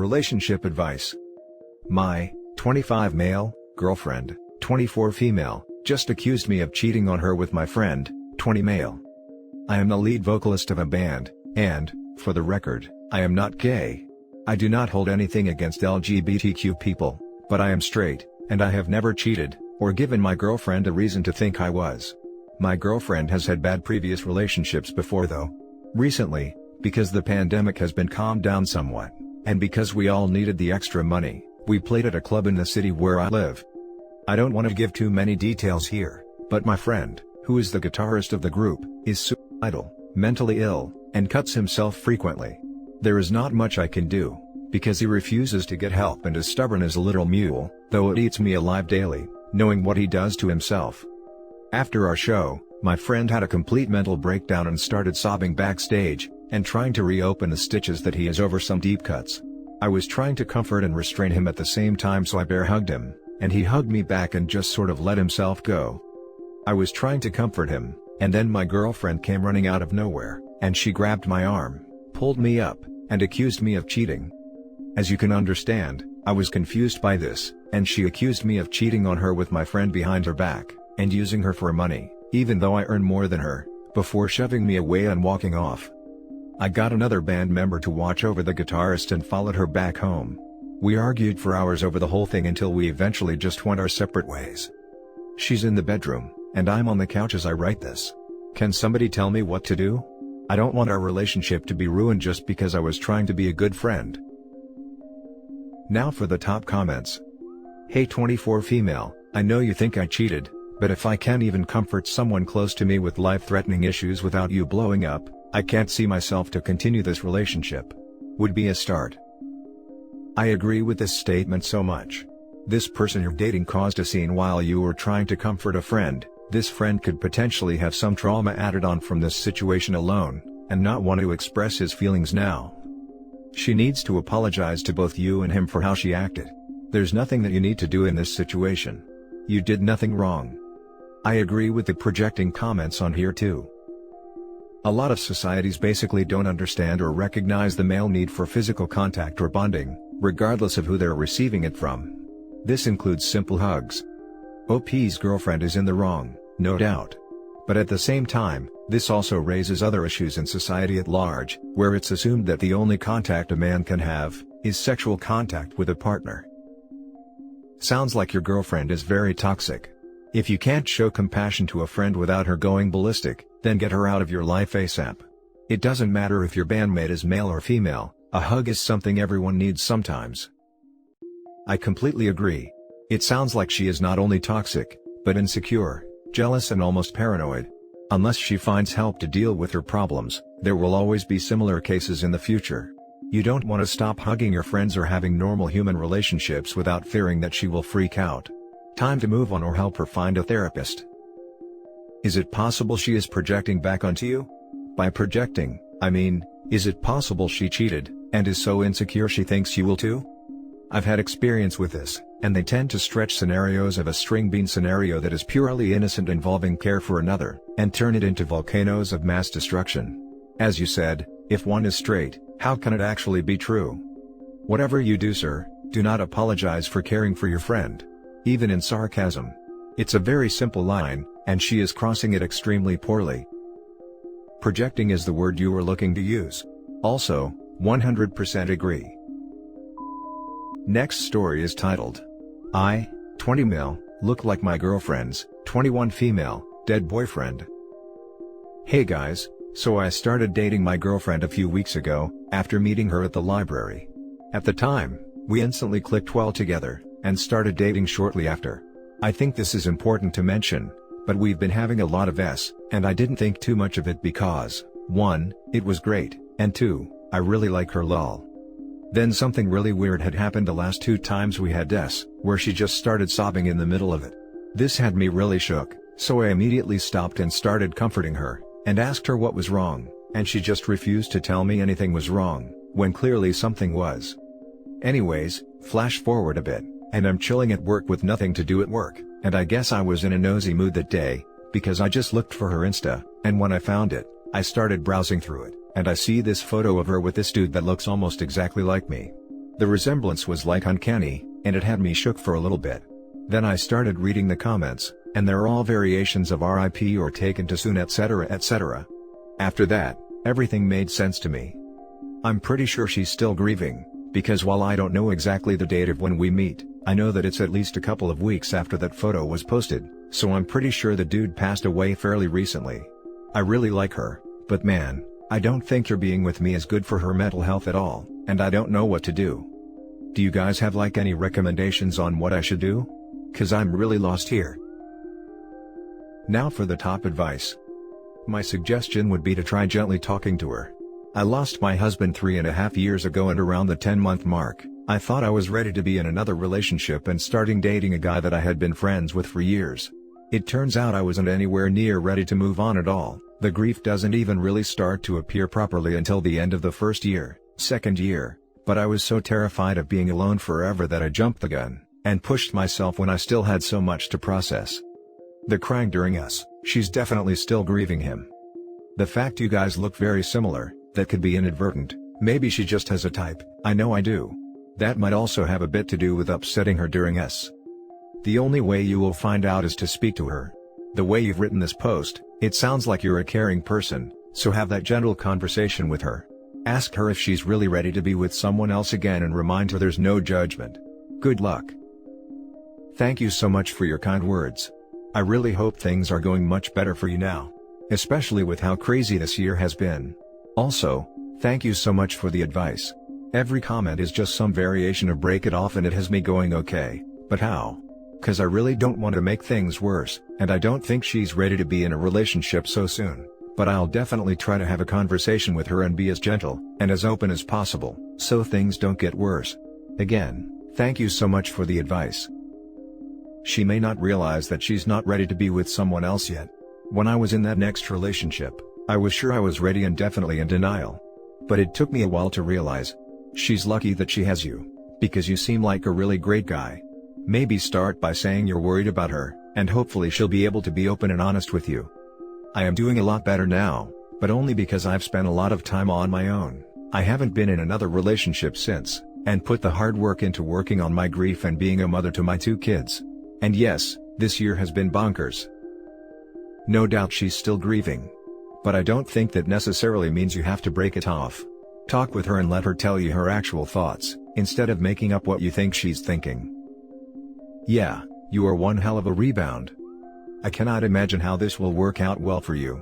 Relationship advice. My 25 male girlfriend, 24 female, just accused me of cheating on her with my friend, 20 male. I am the lead vocalist of a band, and, for the record, I am not gay. I do not hold anything against LGBTQ people, but I am straight, and I have never cheated, or given my girlfriend a reason to think I was. My girlfriend has had bad previous relationships before though. Recently, because the pandemic has been calmed down somewhat, and because we all needed the extra money, we played at a club in the city where I live. I don't want to give too many details here, but my friend, who is the guitarist of the group, is suicidal, mentally ill, and cuts himself frequently. There is not much I can do, because he refuses to get help and is stubborn as a little mule, though it eats me alive daily, knowing what he does to himself. After our show, my friend had a complete mental breakdown and started sobbing backstage, and trying to reopen the stitches that he has over some deep cuts. I was trying to comfort and restrain him at the same time, so I bear hugged him, and he hugged me back and just sort of let himself go. I was trying to comfort him, and then my girlfriend came running out of nowhere, and she grabbed my arm, pulled me up, and accused me of cheating. As you can understand, I was confused by this, and she accused me of cheating on her with my friend behind her back, and using her for money, even though I earn more than her, before shoving me away and walking off. I got another band member to watch over the guitarist and followed her back home. We argued for hours over the whole thing until we eventually just went our separate ways. She's in the bedroom, and I'm on the couch as I write this. Can somebody tell me what to do? I don't want our relationship to be ruined just because I was trying to be a good friend. Now for the top comments. Hey 24 female, I know you think I cheated, but if I can't even comfort someone close to me with life-threatening issues without you blowing up, I can't see myself to continue this relationship. Would be a start. I agree with this statement so much. This person you're dating caused a scene while you were trying to comfort a friend. This friend could potentially have some trauma added on from this situation alone, and not want to express his feelings now. She needs to apologize to both you and him for how she acted. There's nothing that you need to do in this situation. You did nothing wrong. I agree with the projecting comments on here too. A lot of societies basically don't understand or recognize the male need for physical contact or bonding, regardless of who they're receiving it from. This includes simple hugs. OP's girlfriend is in the wrong, no doubt. But at the same time, this also raises other issues in society at large, where it's assumed that the only contact a man can have is sexual contact with a partner. Sounds like your girlfriend is very toxic. If you can't show compassion to a friend without her going ballistic, then get her out of your life ASAP. It doesn't matter if your bandmate is male or female, a hug is something everyone needs sometimes. I completely agree. It sounds like she is not only toxic, but insecure, jealous and almost paranoid. Unless she finds help to deal with her problems, there will always be similar cases in the future. You don't want to stop hugging your friends or having normal human relationships without fearing that she will freak out. Time to move on or help her find a therapist. Is it possible she is projecting back onto you? By projecting, I mean, is it possible she cheated, and is so insecure she thinks you will too? I've had experience with this, and they tend to stretch scenarios of a string bean scenario that is purely innocent involving care for another, and turn it into volcanoes of mass destruction. As you said, if one is straight, how can it actually be true? Whatever you do, sir, do not apologize for caring for your friend. Even in sarcasm. It's a very simple line, and she is crossing it extremely poorly. Projecting is the word you were looking to use. Also, 100% agree. Next story is titled, I, 20 male, look like my girlfriend's, 21 female, dead boyfriend. Hey guys, so I started dating my girlfriend a few weeks ago, after meeting her at the library. At the time, we instantly clicked well together, and started dating shortly after. I think this is important to mention, but we've been having a lot of and I didn't think too much of it because, 1, it was great, and 2, I really like her lol. Then something really weird had happened the last 2 times we had where she just started sobbing in the middle of it. This had me really shook, so I immediately stopped and started comforting her, and asked her what was wrong, and she just refused to tell me anything was wrong, when clearly something was. Anyways, flash forward a bit, and I'm chilling at work with nothing to do at work, and I guess I was in a nosy mood that day, because I just looked for her Insta, and when I found it, I started browsing through it, and I see this photo of her with this dude that looks almost exactly like me. The resemblance was like uncanny, and it had me shook for a little bit. Then I started reading the comments, and they're all variations of RIP or taken too soon, etc, etc. After that, everything made sense to me. I'm pretty sure she's still grieving, because while I don't know exactly the date of when we meet, I know that it's at least a couple of weeks after that photo was posted, so I'm pretty sure the dude passed away fairly recently. I really like her, but man, I don't think her being with me is good for her mental health at all, and I don't know what to do. Do you guys have any recommendations on what I should do? 'Cause I'm really lost here. Now for the top advice. My suggestion would be to try gently talking to her. I lost my husband 3.5 years ago, and around the 10-month mark, I thought I was ready to be in another relationship and starting dating a guy that I had been friends with for years. It turns out I wasn't anywhere near ready to move on at all. The grief doesn't even really start to appear properly until the end of the first year, second year, but I was so terrified of being alone forever that I jumped the gun, and pushed myself when I still had so much to process. The crying during us, she's definitely still grieving him. The fact you guys look very similar, that could be inadvertent. Maybe she just has a type, I know I do. That might also have a bit to do with upsetting her during us. The only way you will find out is to speak to her. The way you've written this post, it sounds like you're a caring person, so have that gentle conversation with her. Ask her if she's really ready to be with someone else again, and remind her there's no judgment. Good luck. Thank you so much for your kind words. I really hope things are going much better for you now, especially with how crazy this year has been. Also, thank you so much for the advice. Every comment is just some variation of break it off, and it has me going, okay, but how? 'Cause I really don't want to make things worse, and I don't think she's ready to be in a relationship so soon, but I'll definitely try to have a conversation with her and be as gentle and as open as possible, so things don't get worse. Again, thank you so much for the advice. She may not realize that she's not ready to be with someone else yet. When I was in that next relationship, I was sure I was ready and definitely in denial. But it took me a while to realize. She's lucky that she has you, because you seem like a really great guy. Maybe start by saying you're worried about her, and hopefully she'll be able to be open and honest with you. I am doing a lot better now, but only because I've spent a lot of time on my own. I haven't been in another relationship since, and put the hard work into working on my grief and being a mother to my 2 kids. And yes, this year has been bonkers. No doubt she's still grieving. But I don't think that necessarily means you have to break it off. Talk with her and let her tell you her actual thoughts, instead of making up what you think she's thinking. Yeah, you are one hell of a rebound. I cannot imagine how this will work out well for you.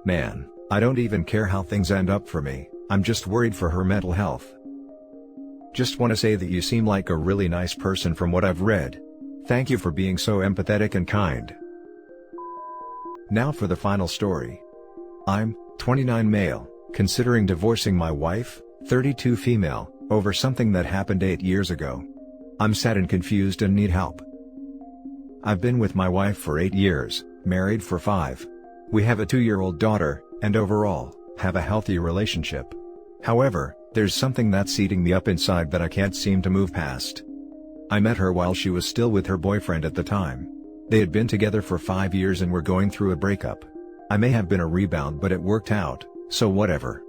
Man, I don't even care how things end up for me, I'm just worried for her mental health. Just want to say that you seem like a really nice person from what I've read. Thank you for being so empathetic and kind. Now for the final story. I'm 29 male, considering divorcing my wife, 32 female, over something that happened 8 years ago. I'm sad and confused and need help. I've been with my wife for 8 years, married for 5. We have a 2-year-old daughter, and overall, have a healthy relationship. However, there's something that's eating me up inside that I can't seem to move past. I met her while she was still with her boyfriend at the time. They had been together for 5 years and were going through a breakup. I may have been a rebound, but it worked out, so whatever.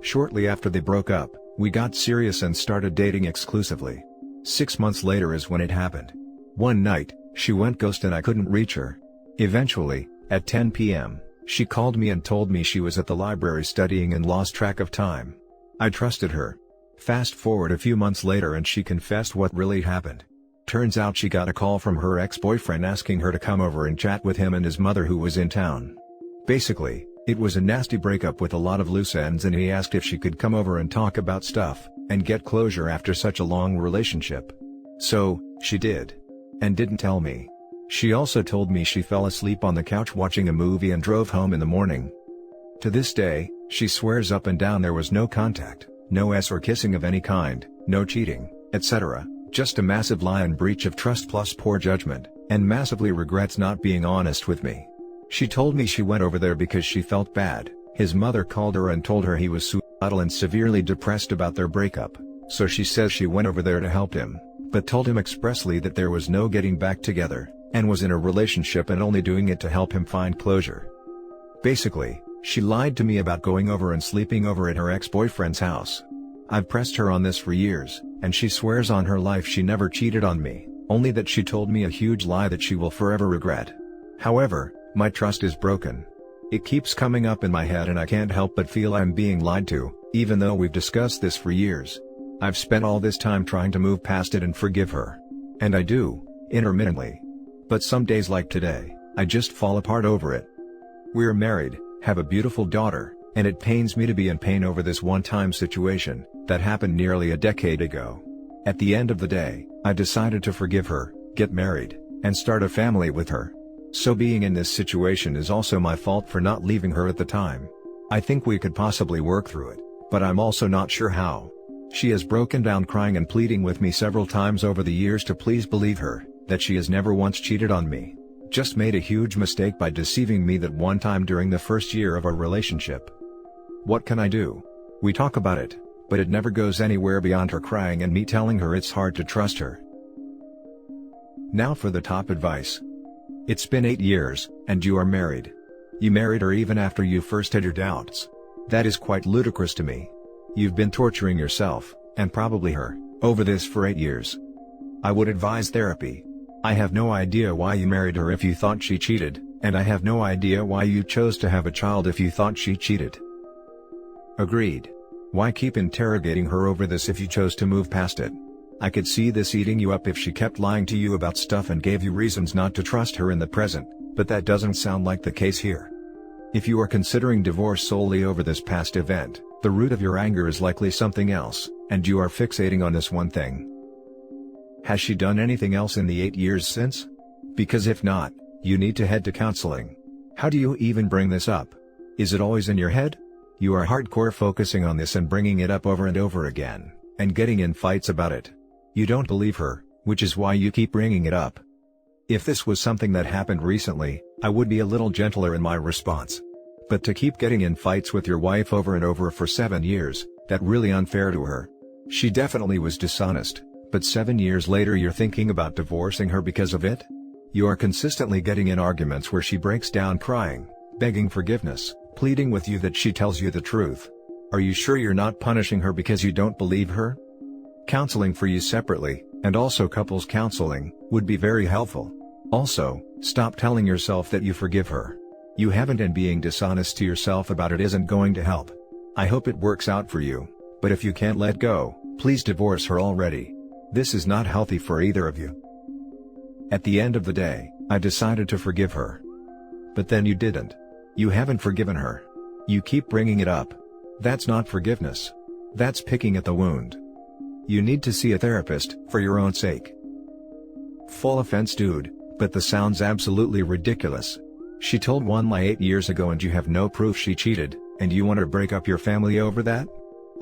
Shortly after they broke up, we got serious and started dating exclusively. 6 months later is when it happened. One night, she went ghost and I couldn't reach her. Eventually, at 10 p.m., she called me and told me she was at the library studying and lost track of time. I trusted her. Fast forward a few months later and she confessed what really happened. Turns out she got a call from her ex-boyfriend asking her to come over and chat with him and his mother, who was in town. Basically, it was a nasty breakup with a lot of loose ends, and he asked if she could come over and talk about stuff, and get closure after such a long relationship. So, she did. And didn't tell me. She also told me she fell asleep on the couch watching a movie and drove home in the morning. To this day, she swears up and down there was no contact, no or kissing of any kind, no cheating, etc. Just a massive lie and breach of trust plus poor judgment, and massively regrets not being honest with me. She told me she went over there because she felt bad. His mother called her and told her he was suicidal and severely depressed about their breakup, so she says she went over there to help him, but told him expressly that there was no getting back together, and was in a relationship and only doing it to help him find closure. Basically, she lied to me about going over and sleeping over at her ex-boyfriend's house. I've pressed her on this for years, and she swears on her life she never cheated on me, only that she told me a huge lie that she will forever regret. However, my trust is broken. It keeps coming up in my head and I can't help but feel I'm being lied to, even though we've discussed this for years. I've spent all this time trying to move past it and forgive her. And I do, intermittently. But some days like today, I just fall apart over it. We're married, have a beautiful daughter, and it pains me to be in pain over this one-time situation that happened nearly a decade ago. At the end of the day, I decided to forgive her, get married, and start a family with her. So being in this situation is also my fault for not leaving her at the time. I think we could possibly work through it, but I'm also not sure how. She has broken down crying and pleading with me several times over the years to please believe her, that she has never once cheated on me. Just made a huge mistake by deceiving me that one time during the first year of our relationship. What can I do? We talk about it, but it never goes anywhere beyond her crying and me telling her it's hard to trust her. Now for the top advice. It's been 8 years, and you are married. You married her even after you first had your doubts. That is quite ludicrous to me. You've been torturing yourself, and probably her, over this for 8 years. I would advise therapy. I have no idea why you married her if you thought she cheated, and I have no idea why you chose to have a child if you thought she cheated. Agreed. Why keep interrogating her over this if you chose to move past it? I could see this eating you up if she kept lying to you about stuff and gave you reasons not to trust her in the present, but that doesn't sound like the case here. If you are considering divorce solely over this past event, the root of your anger is likely something else, and you are fixating on this one thing. Has she done anything else in the 8 years since? Because if not, you need to head to counseling. How do you even bring this up? Is it always in your head? You are hardcore focusing on this and bringing it up over and over again, and getting in fights about it. You don't believe her, which is why you keep bringing it up. If this was something that happened recently, I would be a little gentler in my response. But to keep getting in fights with your wife over and over for 7 years, that's really unfair to her. She definitely was dishonest, but 7 years later you're thinking about divorcing her because of it? You are consistently getting in arguments where she breaks down crying, begging forgiveness, pleading with you that she tells you the truth. Are you sure you're not punishing her because you don't believe her? Counseling for you separately, and also couples counseling, would be very helpful. Also, stop telling yourself that you forgive her. You haven't, and being dishonest to yourself about it isn't going to help. I hope it works out for you, but if you can't let go, please divorce her already. This is not healthy for either of you. At the end of the day, I decided to forgive her. But then you didn't. You haven't forgiven her. You keep bringing it up. That's not forgiveness. That's picking at the wound. You need to see a therapist, for your own sake. Full offense dude, but this sounds absolutely ridiculous. She told one lie 8 years ago and you have no proof she cheated, and you want to break up your family over that?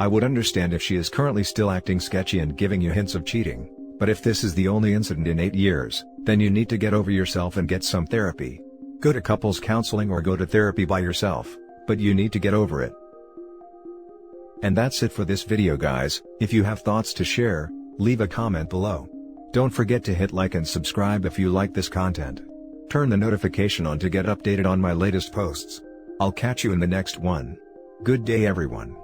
I would understand if she is currently still acting sketchy and giving you hints of cheating, but if this is the only incident in 8 years, then you need to get over yourself and get some therapy. Go to couples counseling or go to therapy by yourself, but you need to get over it. And that's it for this video guys. If you have thoughts to share, leave a comment below. Don't forget to hit like and subscribe if you like this content. Turn the notification on to get updated on my latest posts. I'll catch you in the next one. Good day everyone.